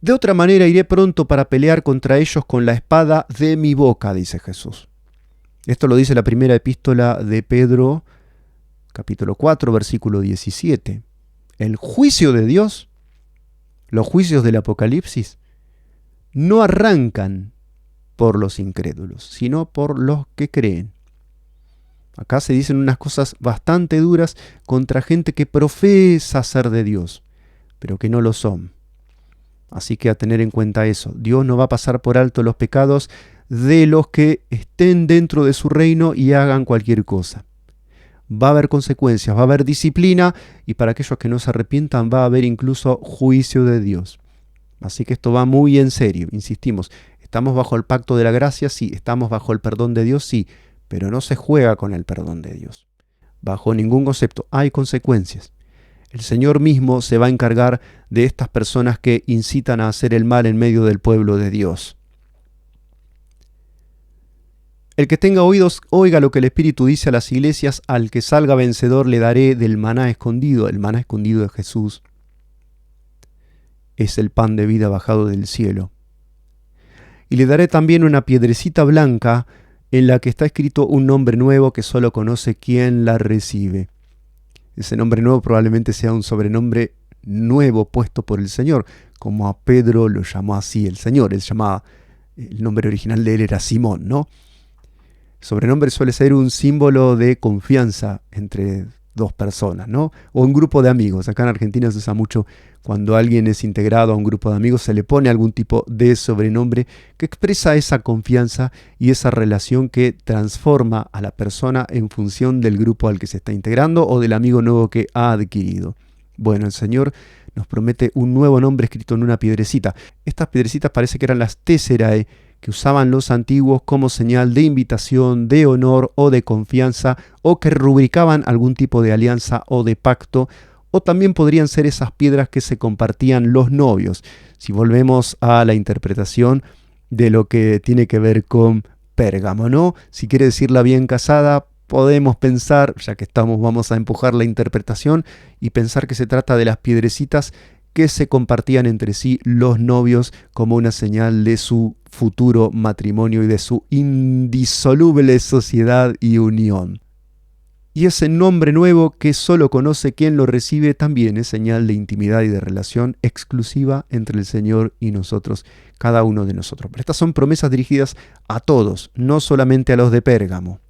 De otra manera iré pronto para pelear contra ellos con la espada de mi boca, dice Jesús. Esto lo dice la primera epístola de Pedro, capítulo 4, versículo 17. El juicio de Dios, los juicios del Apocalipsis, no arrancan por los incrédulos, sino por los que creen. Acá se dicen unas cosas bastante duras contra gente que profesa ser de Dios, pero que no lo son. Así que a tener en cuenta eso. Dios no va a pasar por alto los pecados de los que estén dentro de su reino y hagan cualquier cosa. Va a haber consecuencias, va a haber disciplina y para aquellos que no se arrepientan va a haber incluso juicio de Dios. Así que esto va muy en serio, insistimos. ¿Estamos bajo el pacto de la gracia? Sí. ¿Estamos bajo el perdón de Dios? Sí. Pero no se juega con el perdón de Dios. Bajo ningún concepto. Hay consecuencias. El Señor mismo se va a encargar de estas personas que incitan a hacer el mal en medio del pueblo de Dios. El que tenga oídos, oiga lo que el Espíritu dice a las iglesias. Al que salga vencedor le daré del maná escondido. El maná escondido de Jesús es el pan de vida bajado del cielo. Y le daré también una piedrecita blanca en la que está escrito un nombre nuevo que solo conoce quien la recibe. Ese nombre nuevo probablemente sea un sobrenombre nuevo puesto por el Señor, como a Pedro lo llamó así el Señor. El nombre original de él era Simón, ¿no? El sobrenombre suele ser un símbolo de confianza entre dos personas, ¿no? O un grupo de amigos. Acá en Argentina se usa mucho cuando alguien es integrado a un grupo de amigos, se le pone algún tipo de sobrenombre que expresa esa confianza y esa relación que transforma a la persona en función del grupo al que se está integrando o del amigo nuevo que ha adquirido. Bueno, el Señor nos promete un nuevo nombre escrito en una piedrecita. Estas piedrecitas parece que eran las tesserae que usaban los antiguos como señal de invitación, de honor o de confianza, o que rubricaban algún tipo de alianza o de pacto, o también podrían ser esas piedras que se compartían los novios, si volvemos a la interpretación de lo que tiene que ver con Pérgamo, ¿no? Si quiere decir la bien casada, podemos pensar, ya que vamos a empujar la interpretación y pensar que se trata de las piedrecitas que se compartían entre sí los novios como una señal de su futuro matrimonio y de su indisoluble sociedad y unión. Y ese nombre nuevo que solo conoce quien lo recibe también es señal de intimidad y de relación exclusiva entre el Señor y nosotros, cada uno de nosotros. Pero estas son promesas dirigidas a todos, no solamente a los de Pérgamo.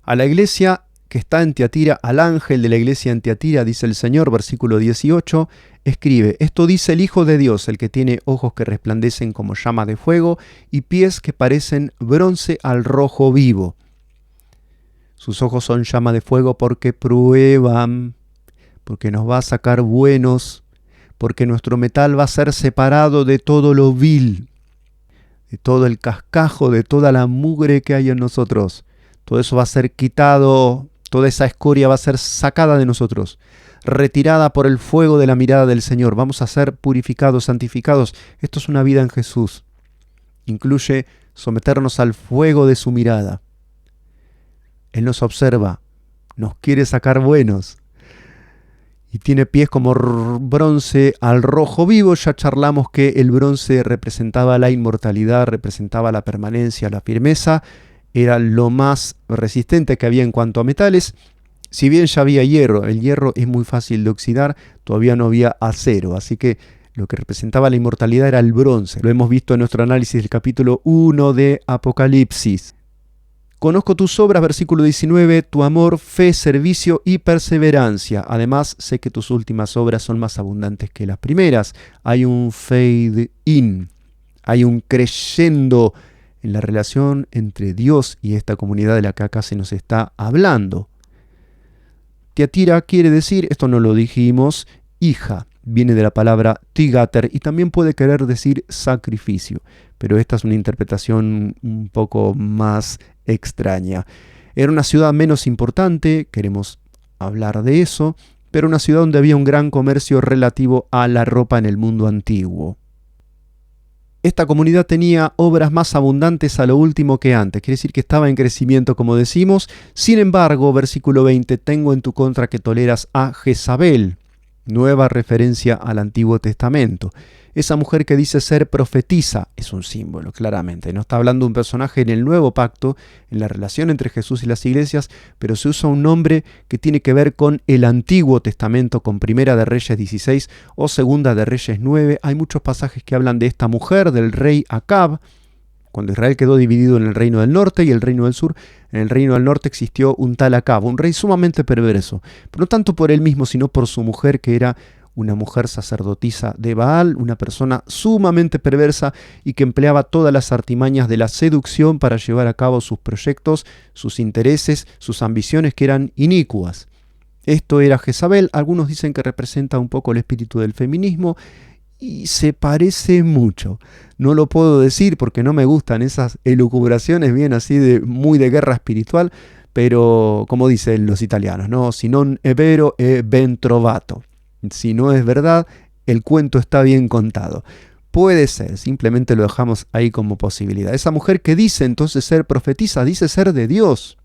A la iglesia que está en Tiatira, al ángel de la iglesia en Tiatira, dice el Señor, versículo 18, escribe: esto dice el Hijo de Dios, el que tiene ojos que resplandecen como llama de fuego y pies que parecen bronce al rojo vivo. Sus ojos son llama de fuego porque prueban, porque nos va a sacar buenos, porque nuestro metal va a ser separado de todo lo vil, de todo el cascajo, de toda la mugre que hay en nosotros. Todo eso va a ser quitado, toda esa escoria va a ser sacada de nosotros, retirada por el fuego de la mirada del Señor. Vamos a ser purificados, santificados. Esto es una vida en Jesús. Incluye someternos al fuego de su mirada. Él nos observa, nos quiere sacar buenos. Y tiene pies como bronce al rojo vivo. Ya charlamos que el bronce representaba la inmortalidad, representaba la permanencia, la firmeza. Era lo más resistente que había en cuanto a metales. Si bien ya había hierro, el hierro es muy fácil de oxidar, todavía no había acero. Así que lo que representaba la inmortalidad era el bronce. Lo hemos visto en nuestro análisis del capítulo 1 de Apocalipsis. Conozco tus obras, versículo 19, tu amor, fe, servicio y perseverancia. Además, sé que tus últimas obras son más abundantes que las primeras. Hay un fade in, hay un creyendo en la relación entre Dios y esta comunidad de la que acá se nos está hablando. Tiatira quiere decir, esto no lo dijimos, hija. Viene de la palabra tigater y también puede querer decir sacrificio. Pero esta es una interpretación un poco más extraña. Era una ciudad menos importante, queremos hablar de eso, pero una ciudad donde había un gran comercio relativo a la ropa en el mundo antiguo. Esta comunidad tenía obras más abundantes a lo último que antes, quiere decir que estaba en crecimiento, como decimos. Sin embargo, versículo 20, tengo en tu contra que toleras a Jezabel, nueva referencia al Antiguo Testamento. Esa mujer que dice ser profetisa es un símbolo, claramente. No está hablando de un personaje en el Nuevo Pacto, en la relación entre Jesús y las iglesias, pero se usa un nombre que tiene que ver con el Antiguo Testamento, con Primera de Reyes 16 o Segunda de Reyes 9. Hay muchos pasajes que hablan de esta mujer, del rey Acab. Cuando Israel quedó dividido en el reino del norte y el reino del sur, en el reino del norte existió un tal Acab, un rey sumamente perverso, pero no tanto por él mismo, sino por su mujer, que era una mujer sacerdotisa de Baal, una persona sumamente perversa y que empleaba todas las artimañas de la seducción para llevar a cabo sus proyectos, sus intereses, sus ambiciones, que eran inicuas. Esto era Jezabel. Algunos dicen que representa un poco el espíritu del feminismo, y se parece mucho. No lo puedo decir porque no me gustan esas elucubraciones bien así de muy de guerra espiritual, pero como dicen los italianos, ¿no? Si non è vero è ben trovato. Si no es verdad, el cuento está bien contado. Puede ser, simplemente lo dejamos ahí como posibilidad. Esa mujer que dice entonces ser profetisa, dice ser de Dios.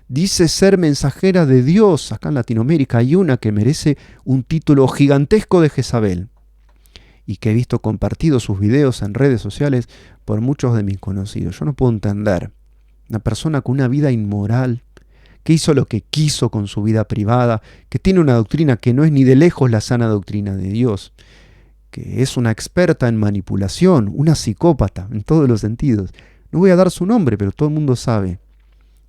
Dice ser mensajera de Dios. Acá en Latinoamérica hay una que merece un título gigantesco de Jezabel, y que he visto compartidos sus videos en redes sociales por muchos de mis conocidos. Yo no puedo entender una persona con una vida inmoral, que hizo lo que quiso con su vida privada, que tiene una doctrina que no es ni de lejos la sana doctrina de Dios, que es una experta en manipulación, una psicópata en todos los sentidos. No voy a dar su nombre, pero todo el mundo sabe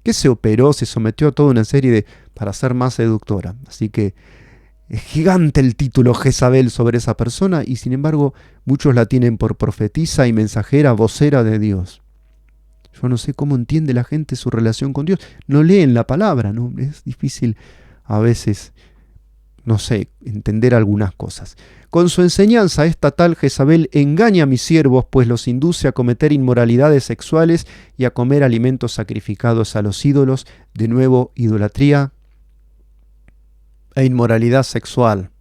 que se operó, se sometió a toda una serie para ser más seductora. Así que es gigante el título Jezabel sobre esa persona, y sin embargo muchos la tienen por profetisa y mensajera, vocera de Dios. Yo no sé cómo entiende la gente su relación con Dios. No leen la palabra, ¿no? Es difícil a veces, no sé, entender algunas cosas. Con su enseñanza, esta tal Jezabel engaña a mis siervos, pues los induce a cometer inmoralidades sexuales y a comer alimentos sacrificados a los ídolos. De nuevo, idolatría e inmoralidad sexual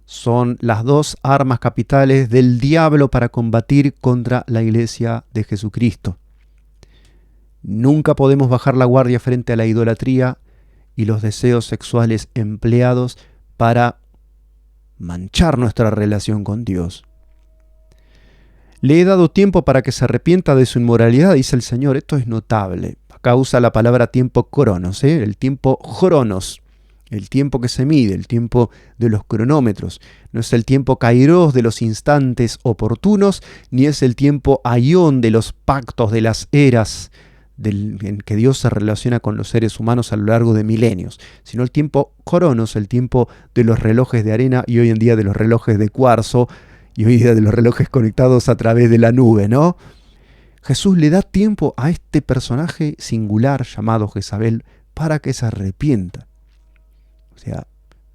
son las dos armas capitales del diablo para combatir contra la iglesia de Jesucristo. Nunca podemos bajar la guardia frente a la idolatría y los deseos sexuales empleados para manchar nuestra relación con Dios. Le he dado tiempo para que se arrepienta de su inmoralidad, dice el Señor. Esto es notable. Acá usa la palabra tiempo cronos, el tiempo cronos. El tiempo que se mide, el tiempo de los cronómetros. No es el tiempo kairos de los instantes oportunos, ni es el tiempo aión de los pactos, de las eras, en que Dios se relaciona con los seres humanos a lo largo de milenios, sino el tiempo cronos, el tiempo de los relojes de arena y hoy en día de los relojes de cuarzo y hoy en día de los relojes conectados a través de la nube, ¿no? Jesús le da tiempo a este personaje singular llamado Jezabel para que se arrepienta. O sea,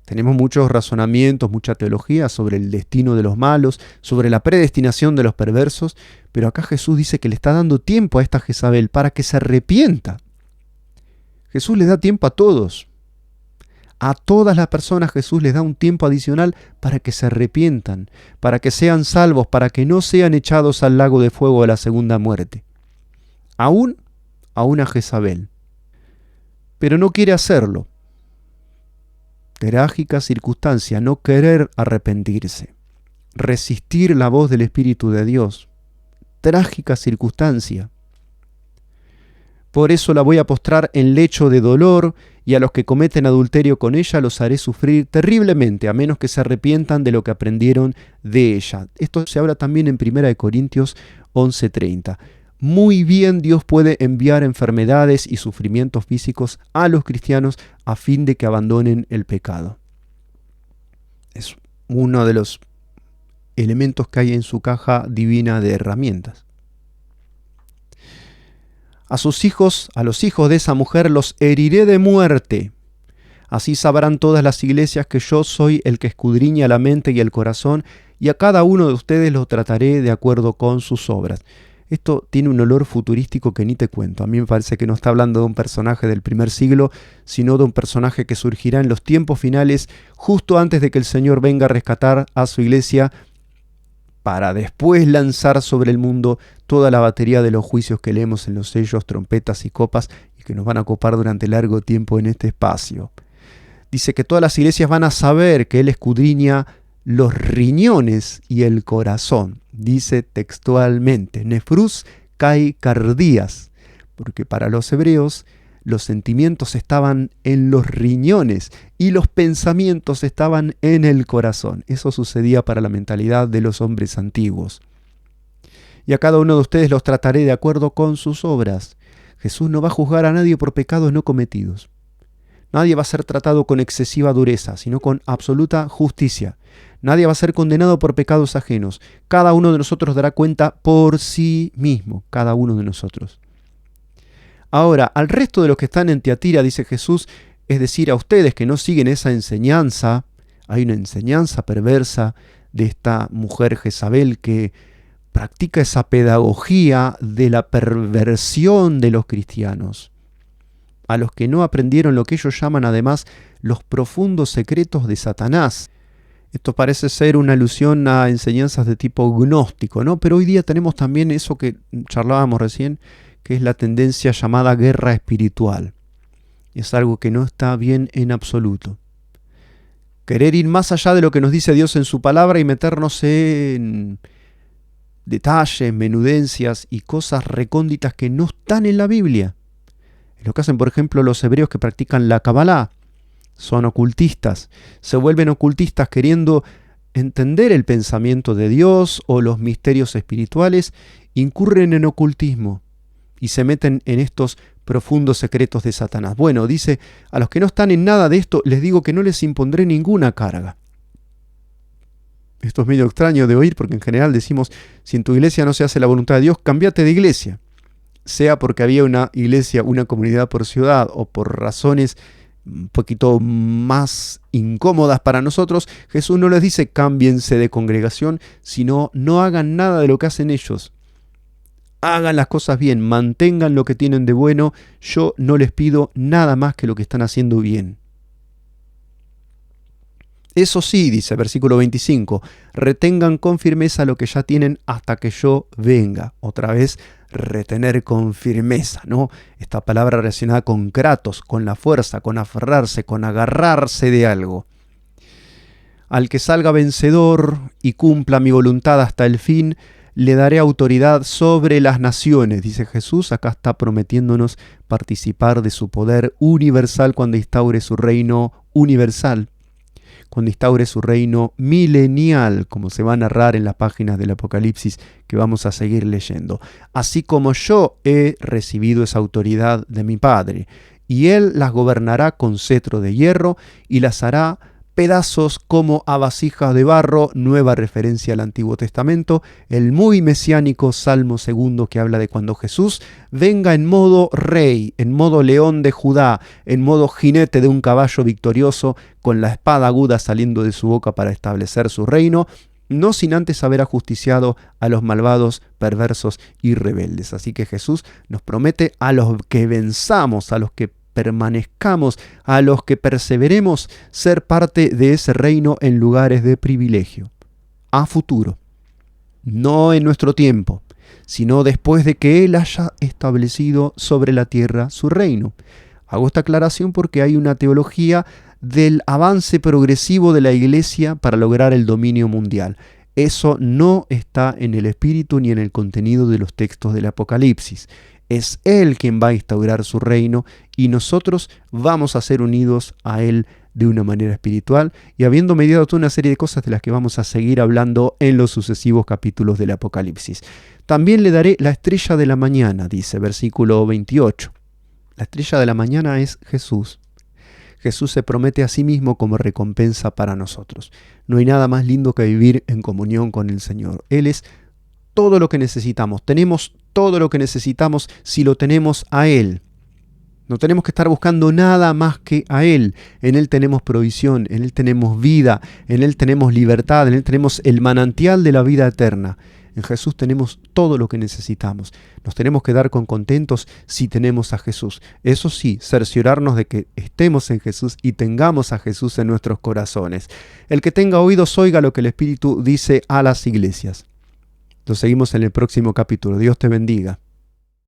tenemos muchos razonamientos, mucha teología sobre el destino de los malos, sobre la predestinación de los perversos, pero acá Jesús dice que le está dando tiempo a esta Jezabel para que se arrepienta. Jesús le da tiempo a todos. A todas las personas Jesús les da un tiempo adicional para que se arrepientan, para que sean salvos, para que no sean echados al lago de fuego de la segunda muerte. Aún a una Jezabel. Pero no quiere hacerlo. Trágica circunstancia, no querer arrepentirse, resistir la voz del Espíritu de Dios. Trágica circunstancia. Por eso la voy a postrar en lecho de dolor, y a los que cometen adulterio con ella los haré sufrir terriblemente, a menos que se arrepientan de lo que aprendieron de ella. Esto se habla también en 1 Corintios 11:30. Muy bien Dios puede enviar enfermedades y sufrimientos físicos a los cristianos a fin de que abandonen el pecado. Es uno de los elementos que hay en su caja divina de herramientas. A sus hijos, a los hijos de esa mujer, los heriré de muerte. Así sabrán todas las iglesias que yo soy el que escudriña la mente y el corazón, y a cada uno de ustedes lo trataré de acuerdo con sus obras. Esto tiene un olor futurístico que ni te cuento. A mí me parece que no está hablando de un personaje del primer siglo, sino de un personaje que surgirá en los tiempos finales, justo antes de que el Señor venga a rescatar a su iglesia, para después lanzar sobre el mundo toda la batería de los juicios que leemos en los sellos, trompetas y copas, y que nos van a copar durante largo tiempo en este espacio. Dice que todas las iglesias van a saber que Él escudriña los riñones y el corazón. Dice textualmente, nefrus kai cardías, porque para los hebreos los sentimientos estaban en los riñones y los pensamientos estaban en el corazón. Eso sucedía para la mentalidad de los hombres antiguos. Y a cada uno de ustedes los trataré de acuerdo con sus obras. Jesús no va a juzgar a nadie por pecados no cometidos. Nadie va a ser tratado con excesiva dureza, sino con absoluta justicia. Nadie va a ser condenado por pecados ajenos. Cada uno de nosotros dará cuenta por sí mismo, cada uno de nosotros. Ahora, al resto de los que están en Tiatira, dice Jesús, es decir, a ustedes que no siguen esa enseñanza, hay una enseñanza perversa de esta mujer Jezabel que practica esa pedagogía de la perversión de los cristianos. A los que no aprendieron lo que ellos llaman además los profundos secretos de Satanás. Esto parece ser una alusión a enseñanzas de tipo gnóstico, ¿no? Pero hoy día tenemos también eso que charlábamos recién, que es la tendencia llamada guerra espiritual. Es algo que no está bien en absoluto. Querer ir más allá de lo que nos dice Dios en su palabra y meternos en detalles, menudencias y cosas recónditas que no están en la Biblia. Es lo que hacen, por ejemplo, los hebreos que practican la Kabbalah. Son ocultistas. Se vuelven ocultistas queriendo entender el pensamiento de Dios o los misterios espirituales, incurren en ocultismo y se meten en estos profundos secretos de Satanás. Bueno, dice, a los que no están en nada de esto, les digo que no les impondré ninguna carga. Esto es medio extraño de oír porque en general decimos, si en tu iglesia no se hace la voluntad de Dios, cámbiate de iglesia. Sea porque había una iglesia, una comunidad por ciudad o por razones un poquito más incómodas para nosotros, Jesús no les dice cámbiense de congregación, sino no hagan nada de lo que hacen ellos. Hagan las cosas bien, mantengan lo que tienen de bueno, yo no les pido nada más que lo que están haciendo bien. Eso sí, dice versículo 25, retengan con firmeza lo que ya tienen hasta que yo venga. Otra vez, retener con firmeza, ¿no? Esta palabra relacionada con kratos, con la fuerza, con aferrarse, con agarrarse de algo. Al que salga vencedor y cumpla mi voluntad hasta el fin, le daré autoridad sobre las naciones, dice Jesús. Acá está prometiéndonos participar de su poder universal cuando instaure su reino universal. cuando instaure su reino milenial, como se va a narrar en las páginas del Apocalipsis que vamos a seguir leyendo. Así como yo he recibido esa autoridad de mi Padre, y Él las gobernará con cetro de hierro y las hará pedazos como a vasijas de barro, nueva referencia al Antiguo Testamento, el muy mesiánico Salmo 2 que habla de cuando Jesús venga en modo rey, en modo león de Judá, en modo jinete de un caballo victorioso, con la espada aguda saliendo de su boca para establecer su reino, no sin antes haber ajusticiado a los malvados, perversos y rebeldes. Así que Jesús nos promete a los que venzamos, a los que permanezcamos, a los que perseveremos, ser parte de ese reino en lugares de privilegio, a futuro, no en nuestro tiempo, sino después de que Él haya establecido sobre la tierra su reino. Hago esta aclaración porque hay una teología del avance progresivo de la Iglesia para lograr el dominio mundial. Eso no está en el espíritu ni en el contenido de los textos del Apocalipsis. Es Él quien va a instaurar su reino y nosotros vamos a ser unidos a Él de una manera espiritual y habiendo mediado toda una serie de cosas de las que vamos a seguir hablando en los sucesivos capítulos del Apocalipsis. También le daré la estrella de la mañana, dice versículo 28. La estrella de la mañana es Jesús. Jesús se promete a sí mismo como recompensa para nosotros. No hay nada más lindo que vivir en comunión con el Señor. Él es todo lo que necesitamos. Tenemos todo lo que necesitamos si lo tenemos a Él. No tenemos que estar buscando nada más que a Él. En Él tenemos provisión, en Él tenemos vida, en Él tenemos libertad, en Él tenemos el manantial de la vida eterna. En Jesús tenemos todo lo que necesitamos. Nos tenemos que dar con contentos si tenemos a Jesús. Eso sí, cerciorarnos de que estemos en Jesús y tengamos a Jesús en nuestros corazones. El que tenga oídos oiga lo que el Espíritu dice a las iglesias. Lo seguimos en el próximo capítulo. Dios te bendiga.